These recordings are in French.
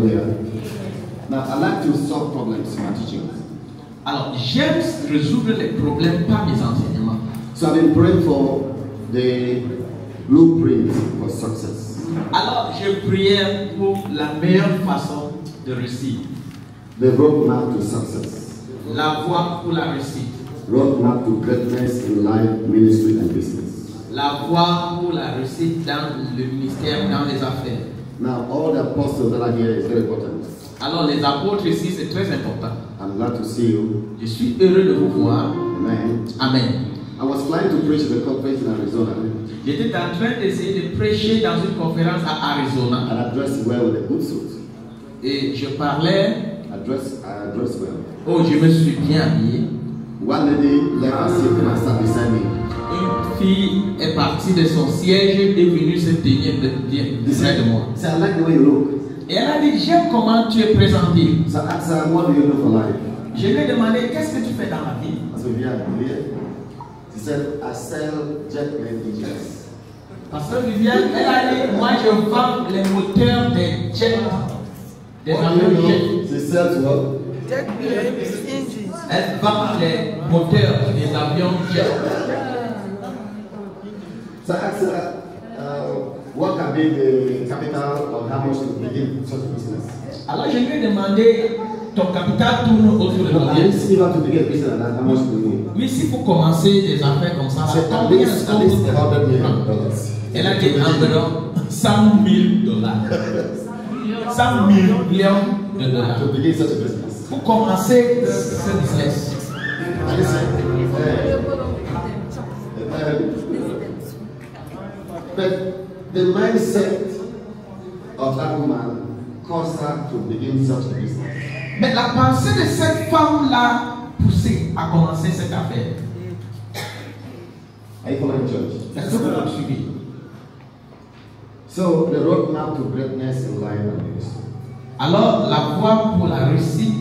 Hallelujah. Now, I like to solve problems in my teaching. Alors, j'aime résoudre les problèmes par mes enseignements. So I've been praying for the blueprint for success. Alors, je priais pour la meilleure façon de réussir. The roadmap to success. La voie pour la réussite. Roadmap to greatness in life, ministry, and business. La voie pour la réussite dans le ministère, dans les affaires. Now, all the apostles that are here is very important. Alors, les apôtres ici, c'est très important. I'm glad to see you. Je suis heureux de vous voir. Amen. Amen. I was flying to preach at a conference in Arizona J'étais en train d'essayer de prêcher dans une conférence à Arizona. and I dressed well with a good suit. Et je parlais. I dressed well. Oh, je me suis bien habillé. One lady left her seat and sat beside me. Une fille est partie de son siège et est venue se tenir près de moi. She said, I like the way you look. Et elle a dit, j'aime comment tu es présenté. So I asked her, what do you do for life? Je lui ai demandé, qu'est-ce que tu fais dans la vie? I said, Vivian. She said, I sell jet engines. Pasteur Viviane, elle a dit, moi je vends les moteurs des jets, des avions jets. She sells what? Jet engines. Elle vend les moteurs des avions jets. So I asked her, what can be the capital or how much to begin such a business? Alors je lui ai demandé, ton capital tourne autour de At combien? least if you have to begin a business, how much do you need? Oui, s'il faut commencer des affaires comme ça, I said, at combien least est-ce qu'on peut $100 million. Elle a dit environ $100 000. 100 millions de dollars. To begin such a business. Pour commencer ce business. And he said, but the mindset of that woman caused her to begin such a business. Mais la pensée de cette femme l'a poussée à commencer cette affaire. Are you following, church? Est-ce que vous me suivez? So the roadmap to greatness in life and ministry. Alors, la voie pour la réussite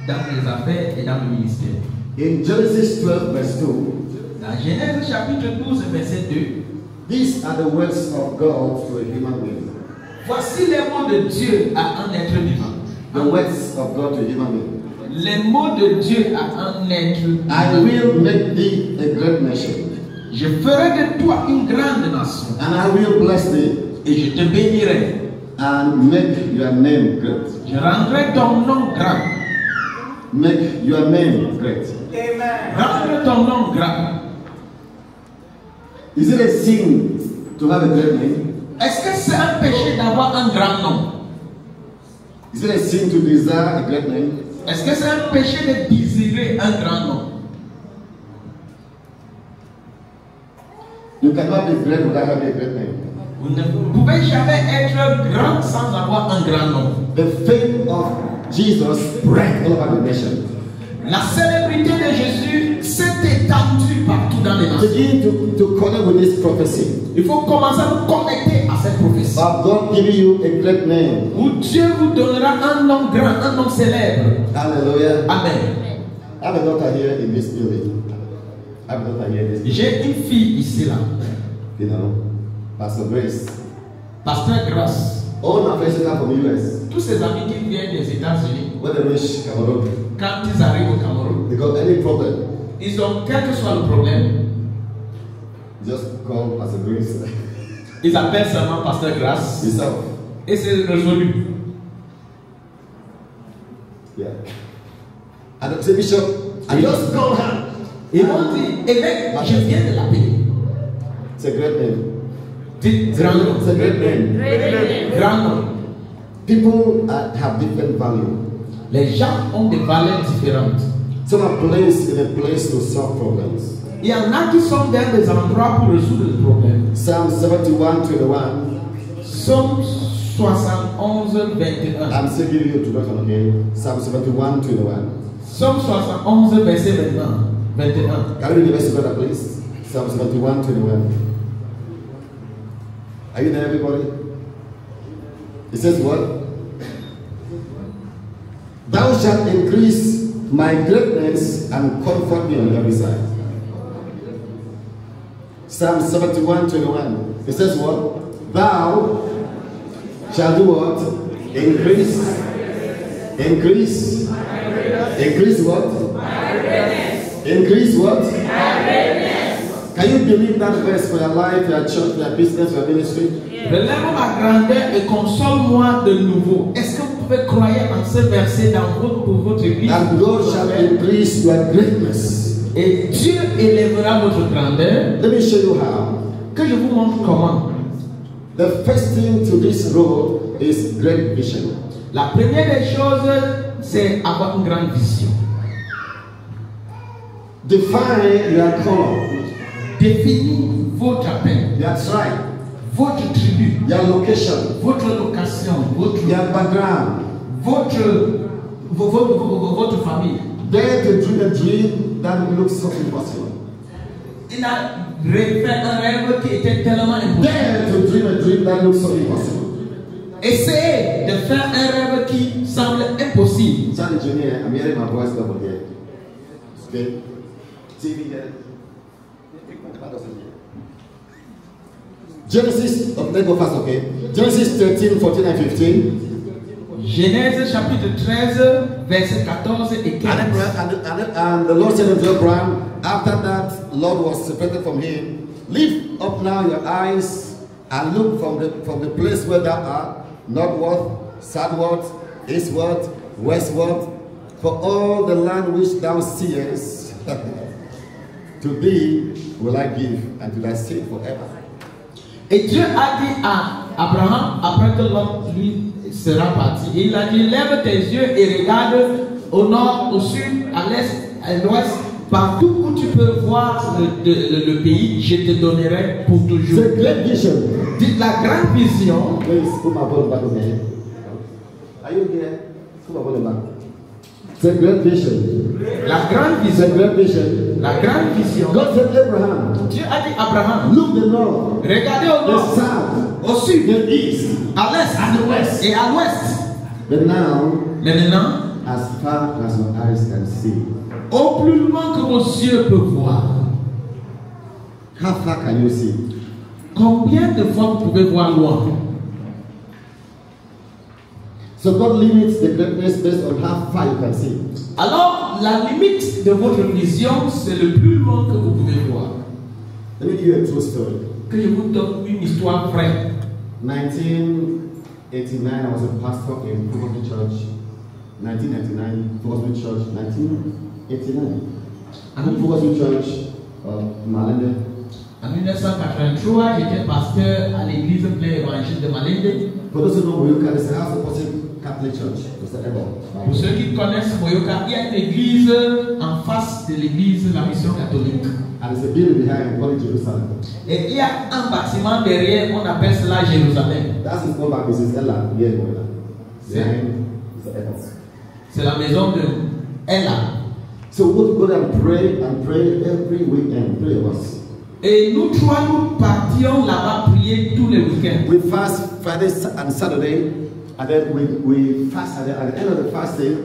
dans les affaires et dans le ministère. In Genesis 12 verse 2, Dans Genèse chapitre 12, verset 2, these are the words of God to a human being. voici les mots de Dieu à un être vivant. The words of God to a human being. Les mots de Dieu à un être I vivant. will make thee a great nation, Je ferai de toi une grande nation and I will bless thee, et je te bénirai. and make your name great. Je rendrai ton nom grand. Make your name great. Rendre ton nom grand. Is it a sin to have a great name? Est-ce que c'est un péché d'avoir un grand nom? Is it a sin to desire a great name? Est-ce que c'est un péché de désirer un grand nom? You cannot be great without having a great name. Vous ne pouvez jamais être grand sans avoir un grand nom. The fame of Jesus spread all over the nation. La célébrité de Jésus s'est étendue partout dans les nations. Begin to connect with this prophecy. Il faut commencer à vous connecter à cette prophétie. Of God giving you a great name. Où Dieu vous donnera un nom grand, un nom célèbre. Hallelujah. Amen. I have a daughter here in this building. I have a daughter here in this building. J'ai une fille ici là. You know, Pastor Grace. Pasteur Grace. All my friends come from the US. Tous ces amis qui viennent des États-Unis, When they reach Cameroon, quand ils arrivent au Cameroun, they got any problem, ils ont, quel que soit le problème, just call Pastor Grace. ils appellent seulement Pasteur Grace Yourself. et c'est résolu. Yeah. And the bishop, I just call her. Ils m'ont dit, évêque, je viens de l'appeler. It's a great name. Dites grand nom. It's a great name. Grand nom. People have different value. Les gens ont des valeurs différentes. Some are placed in a place to solve problems. Il y en a qui sont dans des endroits pour résoudre les problèmes. Psalm 71:21. Psaume 71, 21. I'm still giving you introduction, okay? Psalm 71:21. Psaume 71, verset 21. Can you read the verse together, please? Psalm 71:21. Are you there, everybody? It says what? Thou shalt increase my greatness and comfort me on every side. Psalm 71:21. It says what? Thou shalt do what? Increase. Increase. Increase what? Increase what? Can you believe that verse for your life, your church, your business, your ministry? Relève ma grandeur et console-moi de nouveau. Est-ce que vous pouvez croire en ce verset pour votre église? And God shall increase your greatness. Et Dieu élèvera votre grandeur. Let me show you how. Que je vous montre comment. The first thing to this road is great vision. La première des choses, c'est avoir une grande vision. Define your call. Définis votre appel, Your tribe. votre tribu, Your location. votre location, Your background. votre famille. Dare to dream a dream that looks so impossible. Il a fait un rêve qui était tellement impossible. Dare to dream a dream that looks so impossible. Essayez de faire un rêve qui semble impossible. Charlie Jr., I'm hearing my voice over here. Okay? TV here. Genesis, let's go fast, okay? Genesis 13, 14 and 15. Genèse chapitre 13, verset 14 et 15. And the Lord said unto Abraham, after that Lord was separated from him, lift up now your eyes and look from the place where thou art, northward, southward, eastward, westward, for all the land which thou seest, to thee will I give, and to thy seed forever. Et Dieu a dit à Abraham, après que Lot lui sera parti, il a dit, lève tes yeux et regarde au nord, au sud, à l'est, à l'ouest, partout où tu peux voir le pays, je te donnerai pour toujours. The great vision. Dites la grande vision. Please put my bottle back on here. Are you here? Put my bottle back. It's a great vision. La grande It's a vision. great vision. La grande vision. God said Abraham, Dieu a dit à Abraham, look the north, regardez au the nord, south, au sud, the east, à l'est, and the west. et à l'ouest. But now, Maintenant, as far as your eyes can see, au plus loin que vos yeux peuvent voir, how far can you see? combien de fois vous pouvez voir loin? So God limits the greatness based on how far you can see. Alors, la limite de votre vision, c'est le plus loin que vous pouvez voir. Let me give you a true story. Que je vous donne une histoire vraie. 1989, I was a pastor in Fugosu Church. 1999, Fugosu Church. 1989. I'm in Fugosu Church of Malende. En 1983, j'étais pasteur à l'église Plein Évangile de Malende. For those who know Moyoka, there's a house opposite Catholic Church. It's the Ebon. Pour ceux qui connaissent Moyoka, il y a une église en face de l'église de la mission catholique. And there's a building behind called Jerusalem. Et il y a un bâtiment derrière, on appelle cela Jérusalem. That's his own back, Mrs. Ella, here in Moyoka. Behind is the Ebon. C'est la maison de Ella. So we would go there and pray every weekend, 3 of us. Et nous trois, nous partions là-bas prier tous les week-ends. We fast Friday and Saturday, and then we fast, and then at the end of the fasting,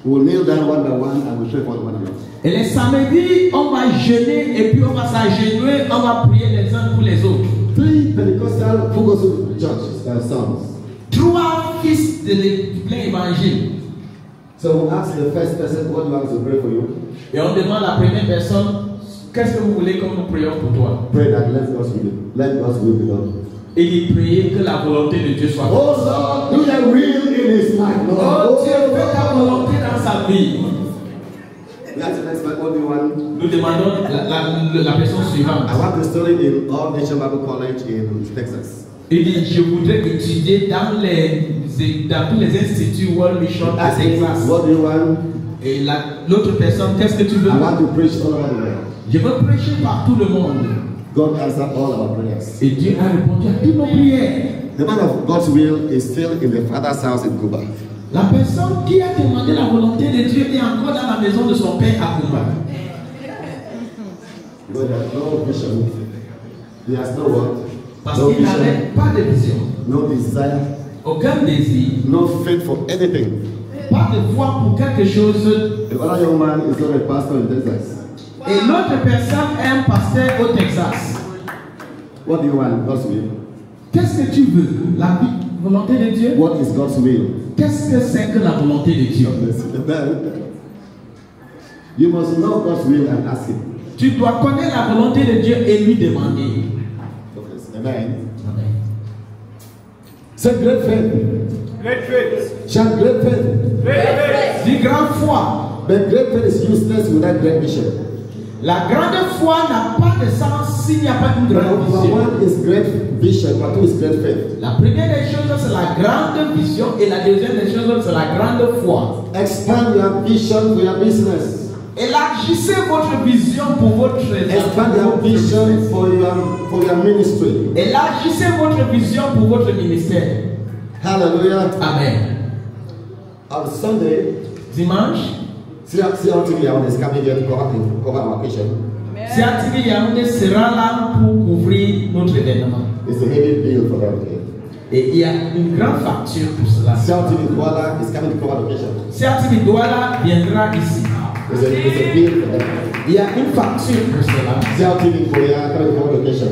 we will kneel down one by one and we pray for one another. Et les samedis, on va jeûner et puis on va s'agenouiller, on va prier les uns pour les autres. 3 Pentecostal Fugosu churches, sons. 3 fils de plein évangile. So we ask the first person, what do you want us to pray for you? Et on demande à la première personne, qu'est-ce que vous voulez que nous prions pour toi? Pray that let God's will be done. Et il priait que la volonté de Dieu soit faite. Oh Lord, do your will in his life, Lord. Oh Dieu, fais ta volonté dans sa vie. We ask the next man, what do you want? Nous demandons la personne suivante. I want to study in All Nation Bible College in Texas. Il dit, je voudrais étudier dans tous les instituts World Mission à Ask him, Texas. what do you want? Et l'autre personne, qu'est-ce que tu veux? I want to preach all over the world. Je veux prêcher par tout le monde. God answered all our prayers. Et Dieu a répondu à toutes nos prières. The man of God's will is still in the Father's house in Cuba. La personne qui a demandé la volonté de Dieu est encore dans la maison de son père à Cuba. But there's no vision. There's no what? Parce No qu'il n'avait vision. pas de vision, No desire. aucun désir, No faith for anything. pas de foi pour quelque chose. The other young man is not a pastor in Texas. Et l'autre personne est un pasteur au Texas. What do you want? God's will. Qu'est-ce que tu veux? volonté de Dieu? What is God's will? Qu'est-ce que c'est que la volonté de Dieu? You must know God's will and ask Him. Tu dois connaître la volonté de Dieu et lui demander. Amen. Amen. Say great faith. Great faith. Shout great faith. Great faith. Dis grande foi. But great faith is useless without great vision. La grande foi n'a pas de sens s'il n'y a pas une grande Number vision. one is great vision, but two is great faith. La première des choses, c'est la grande vision et la deuxième des choses, c'est la grande foi. Expand your vision for your business. Élargissez votre vision pour votre Expand your vision for your ministry. Élargissez votre vision pour votre ministère. Hallelujah. Amen. On Sunday, Dimanche, CRTV is coming here to cover our occasion. CRTV Yaoundé sera là pour couvrir notre événement. It's a heavy bill for them. Et il y a une grande facture pour cela. CRTV Douala is coming to cover the occasion. CRTV Douala viendra ici. It's a bill for them. Il y a une facture pour cela. CRTV Boya coming to cover the occasion.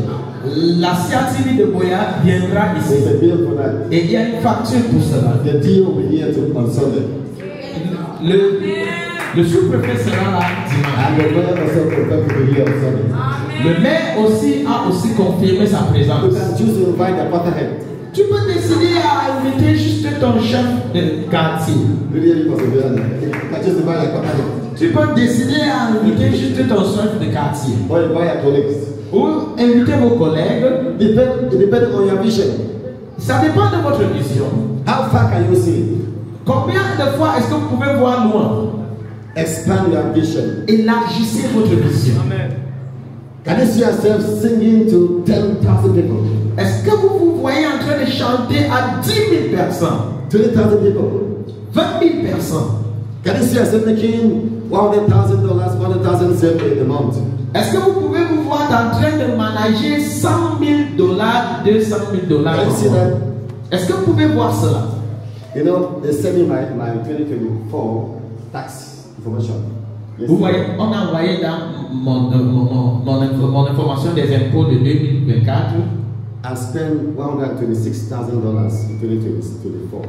La CRTV de Boya viendra ici. There's a bill for that. Et il y a une facture pour cela. The deal will be here on Sunday. Le sous-préfet sera là dimanche. And the mayor also confirmed to be here on Sunday. Le maire aussi a aussi confirmé sa You présence. can choose to invite the Potterhead. Tu peux décider à inviter juste ton chef de quartier. Really, you can choose to invite the Potterhead. Tu peux décider à inviter juste ton chef de quartier. Or invite your colleagues. Ou inviter vos collègues. Depending on your vision. Ça dépend de votre vision. How far can you see? Combien de fois est-ce que vous pouvez voir loin? Expand your vision. Élargissez votre vision. Amen. Can you see yourself singing to 10,000 people? Est-ce que vous vous voyez en train de chanter à 10 000 personnes? 20,000 people? 20 000 personnes? Can you see yourself making $100,000, $100,000 a month? Est-ce que vous pouvez vous voir en train de manager $100,000, $200,000 Can you see par mois? that? Est-ce que vous pouvez voir cela? You know, they sent me my 2024 tax information. Vous voyez, on a envoyé dans mon information des impôts de 2024. I spent $126,000 in 2024.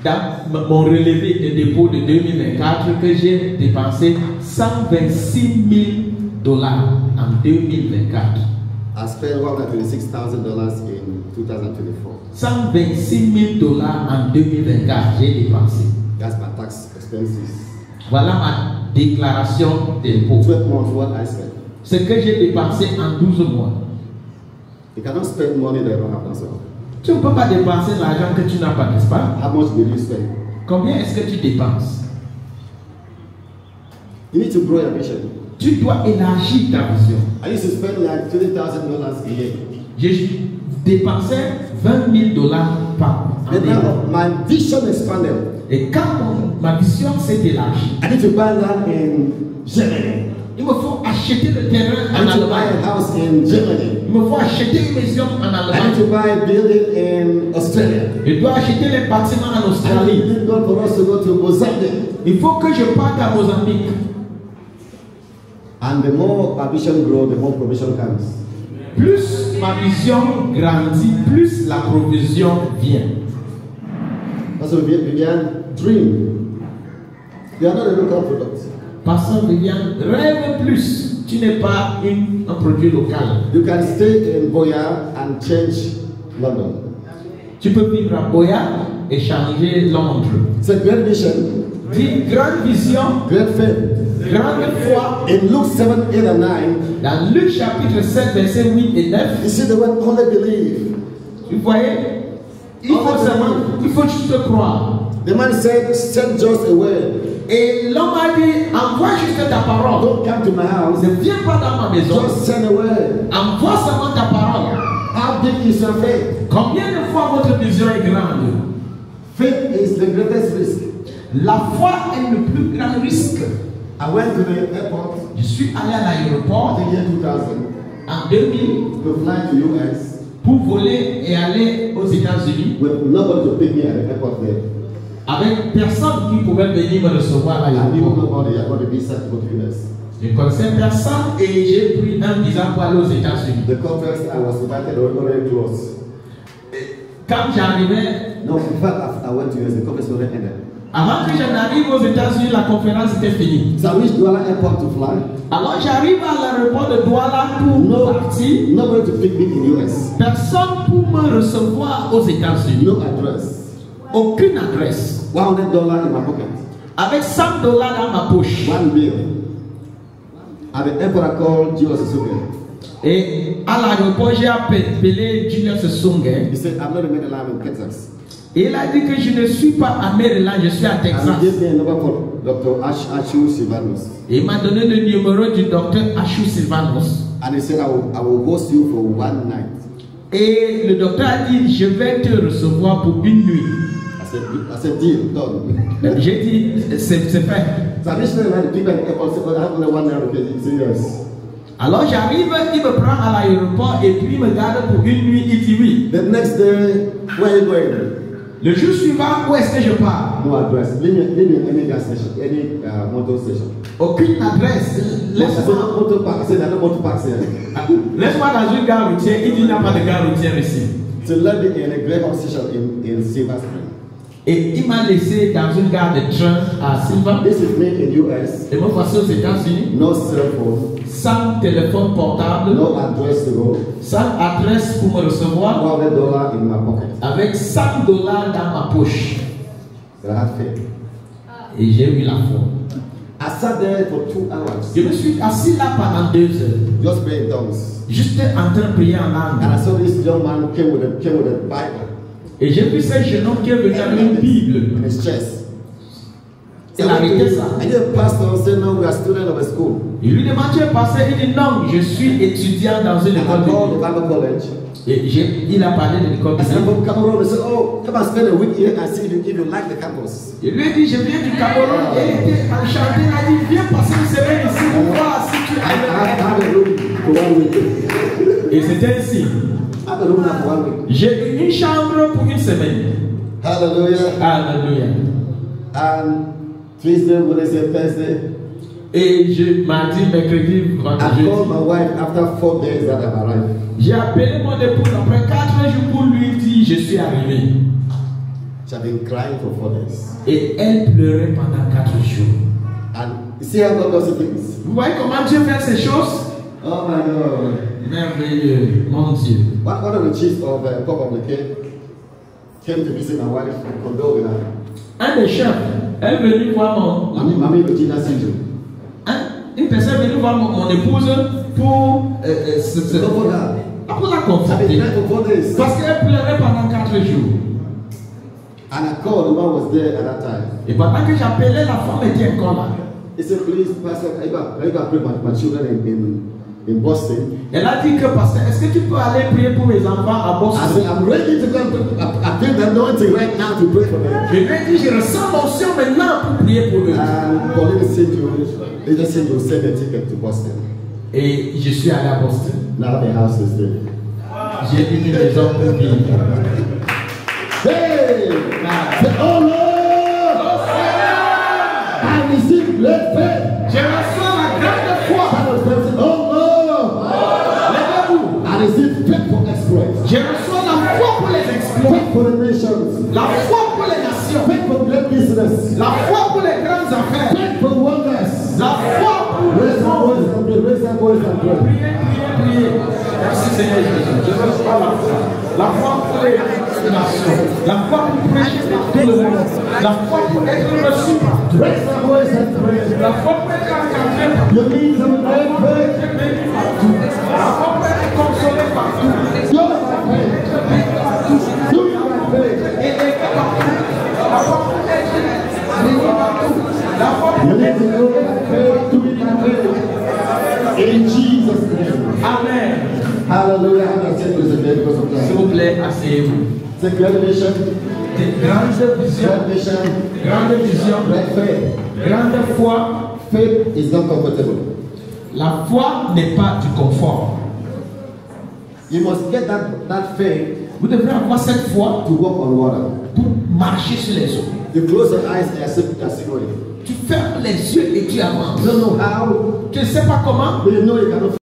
Dans mon relevé de dépôt de 2024, que j'ai dépensé $126,000 en 2024. I spent $126,000 in 2024. $126,000 en 2024, j'ai dépensé. That's my tax expenses. Voilà ma déclaration d'impôt. 12 months what I spent. Ce que j'ai dépensé en 12 mois. You cannot spend money that you don't have. That's all. Tu ne peux pas dépenser l'argent que tu n'as pas, n'est-ce pas? How much will you spend? Combien est-ce que tu dépenses? You need to grow your vision. Tu dois élargir ta vision. I used to spend like $20,000 a year. J'ai dépensé $20,000 par But année. now my vision expanded. Et quand ma vision s'est élargie, I need to buy land in Germany. il me faut acheter le terrain I en need to buy a Allemagne. house in Germany. Il me faut acheter une maison en I need Allemagne. to buy a building in Australia. Je dois acheter les bâtiments en I Australie. need God for us to go to Mozambique. Il faut que je parte à Mozambique. And the more our vision grows, the more provision comes. Plus ma vision grandit, plus la provision vient. Also Vivian, dream. You are not a local product. Pasteur Vivian, rêve plus. Tu n'es pas un produit local. You can stay in Boya and change London. Tu peux vivre à Boya et changer Londres. It's a great vision, Dis grande vision, great faith. grande foi. In Luke 7, 8 and 9, Dans Luc chapitre 7, versets 8 et 9, you see the word only believe. vous voyez, il faut juste croire. The man said, send just a word. Et l'homme a dit, envoie juste ta parole. Don't come to my house. Ne viens pas dans ma maison. Just send a word. Envoie seulement ta parole. How big is your faith? Combien de fois votre vision est grande? Faith is the greatest risk. La foi est le plus grand risque. I went to the airport Je suis allé à l'aéroport in the year 2000 en 2000 to fly to US pour voler et aller aux États-Unis with nobody to pick me at the airport there. avec personne qui pouvait venir me recevoir à I didn't l'aéroport. know about the visa to go to US. Je ne connaissais personne et j'ai pris un visa pour aller aux États-Unis. The conference I was invited already closed. Quand j'arrivais, No, in fact, after I went to US, the conference already ended. avant que je n'arrive aux États-Unis, la conférence était finie. So I reached Douala Airport to fly. Alors j'arrive à l'aéroport de Douala pour partir. Nobody to pick me in US. Personne pour me recevoir aux États-Unis. No address. Aucune adresse. $100 in my pocket. Avec $100 dans ma poche. One bill. At the airport, I called Julius Sugar. Et à l'aéroport, j'ai appelé Julius Sunge. He said, I'm not in Maryland, I'm in Texas. Et il a dit que je ne suis pas à Maryland, je suis à And Texas. he gave me a number for Dr. Ashu Silvanus. Et il m'a donné le numéro du docteur Ashu Silvanus. And he said, I will host you for one night. Et le docteur a dit, je vais te recevoir pour une nuit. I said, deal, done. J'ai dit, c'est fait. So I reached Maryland, the people at the airport said, I have only 1 hour because it's serious. Alors j'arrive, il me prend à l'aéroport et puis il me garde pour une nuit, il dit oui. The next day, where are you going? Le jour suivant, où est-ce que je pars? No address. Leave me any gas station, any motor station. Aucune adresse. I said, motor park. I said, I don't motor park here. Laisse-moi dans une gare routière. Il dit il n'y a pas de gare routière ici. So let me in a Greyhound station in Silver Spring. Et il m'a laissé dans une gare de train à Silver. This is me in US. Et me voici aux États-Unis. No cell phone. Sans téléphone portable. No address to go. Sans adresse pour me recevoir. $100 in my pocket. Avec $100 dans ma poche. So I had faith. Et j'ai eu la foi. I sat there for 2 hours. Je me suis assis là pendant 2 heures. Just praying in tongues. Juste en train de prier en And I langue. saw this young man came with a Bible Et j'ai vu ce jeune homme qui est venu avec une Bible. in his chest. Il a arrêté ça. And the pastor said, no, we are students of a school. Il lui demande, tu es passé, il dit non, je suis étudiant dans une And I école called the biblique. Bible college. Et il a parlé de l'école I said, I'm biblique. from Cameroon. They said, oh, come and spend a week here and see if you like the campus. Il lui a dit, je viens du Cameroun. Et il était enchanté, il a dit, viens passer une semaine ici pour voir si tu I aimes. had a room for 1 week. Et c'était ainsi. I had a room now for 1 week. J'ai eu une chambre pour une semaine. Hallelujah. Alléluia. And Tuesday, Wednesday, Thursday, Et je mardi, mercredi, I vendredi. called my wife after 4 days that I've arrived. J'ai appelé mon épouse après 4 jours pour lui dire je suis arrivé. She had been crying for 4 days. Et elle pleurait pendant 4 jours. And you see how God does things? Vous voyez comment Dieu fait ces choses? Oh my God. Merveilleux, mon Dieu. One of the chiefs of Pop of the Cape came to visit my wife and condole with her. Un des chefs est venu voir Mommy Regina Sinju. une personne est venue voir mon épouse pour la I've conforter. been crying for 4 days. Parce qu'elle pleurait pendant 4 jours. And I called, the man was there at that time. Et pendant que j'appelais, la femme était encore là. He said, please, Pastor, I got to pray for my children in Boston. Elle a dit que, pasteur, est-ce que tu peux aller prier pour mes enfants à I Boston? said, I'm ready to come. I feel the anointing right now to pray for them. Je lui ai dit, je ressens l'onction maintenant pour prier pour eux. And Pauline they just said you'll send a ticket to Boston. Et je suis allé à Boston. Now the house is there. J'ai eu une maison pour vivre. Hey! Say, oh Lord! I receive great faith. Je reçois la grande foi. Oh Lord! Levez-vous. I receive faith for exploits. Je reçois la foi pour les exploits. Faith for the nations. La foi pour les nations. Faith for great business. La foi pour les grandes affaires. Faith for wonders. La foi pour Raise les our hommes. voice and pray. Raise our voice and pray. Priez, priez, priez. Merci Seigneur Jésus. Je reçois la foi. La foi pour les nations. La foi pour prêcher par tout le monde. La foi pour être reçu partout. Raise our voice and pray. La foi pour être encadré partout. You need some great faith. Être béni partout. La foi pour être consolé partout. Show my faith. Être béni partout. Do my faith. Et aimer partout. La foi pour être béni partout. La foi You pour need être to know my faith. Do my faith. In Jesus' name. Amen. Hallelujah. I'm going to take this again because of S'il time. vous plaît, asseyez-vous. It's a great mission. Des grandes visions. Great mission. Grande vision. Great faith. Grande foi. Faith is not comfortable. La foi n'est pas du confort. You must get that faith Vous devrez avoir cette foi to walk on water. pour marcher sur les eaux. You close your eyes and you're going. Tu fermes les yeux et tu avances. You don't know how, Tu ne sais pas comment, but you know you cannot.